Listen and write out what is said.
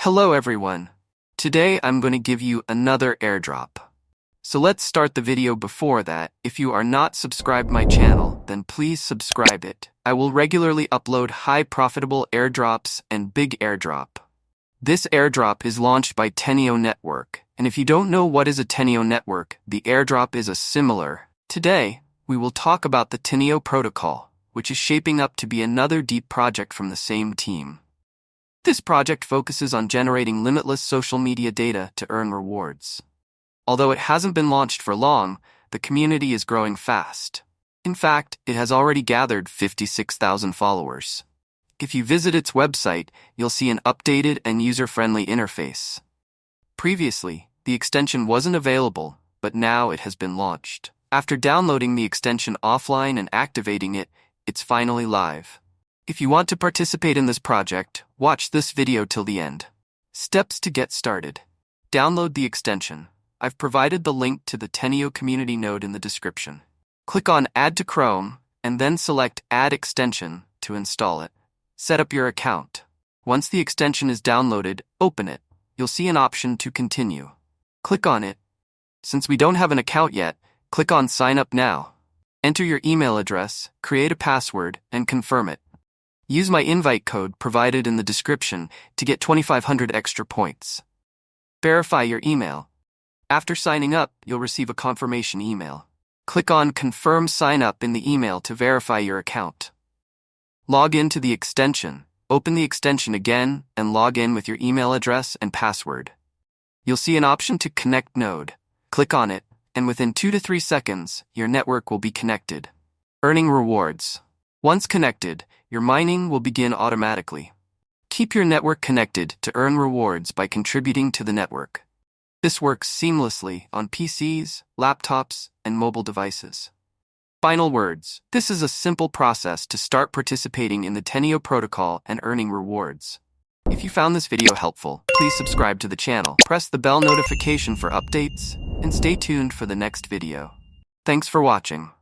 Hello everyone. Today I'm going to give you another airdrop. So let's start the video. Before that, if you are not subscribed my channel, then please subscribe it. I will regularly upload high profitable airdrops and big airdrop. This airdrop is launched by Teneo network, and if you don't know what is a Teneo network, the airdrop is a similar. Today, we will talk about the Teneo protocol, which is shaping up to be another deep project from the same team. This project focuses on generating limitless social media data to earn rewards. Although it hasn't been launched for long, the community is growing fast. In fact, it has already gathered 56,000 followers. If you visit its website, you'll see an updated and user-friendly interface. Previously, the extension wasn't available, but now it has been launched. After downloading the extension offline and activating it, it's finally live. If you want to participate in this project, watch this video till the end. Steps to get started. Download the extension. I've provided the link to the Teneo community node in the description. Click on Add to Chrome, and then select Add Extension to install it. Set up your account. Once the extension is downloaded, open it. You'll see an option to continue. Click on it. Since we don't have an account yet, click on Sign Up Now. Enter your email address, create a password, and confirm it. Use my invite code provided in the description to get 2,500 extra points. Verify your email. After signing up, you'll receive a confirmation email. Click on Confirm Sign Up in the email to verify your account. Log in to the extension. Open the extension again and log in with your email address and password. You'll see an option to Connect Node. Click on it, and within 2 to 3 seconds, your network will be connected. Earning rewards. Once connected, your mining will begin automatically. Keep your network connected to earn rewards by contributing to the network. This works seamlessly on PCs, laptops, and mobile devices. Final words. This is a simple process to start participating in the Teneo protocol and earning rewards. If you found this video helpful, please subscribe to the channel, press the bell notification for updates, and stay tuned for the next video. Thanks for watching.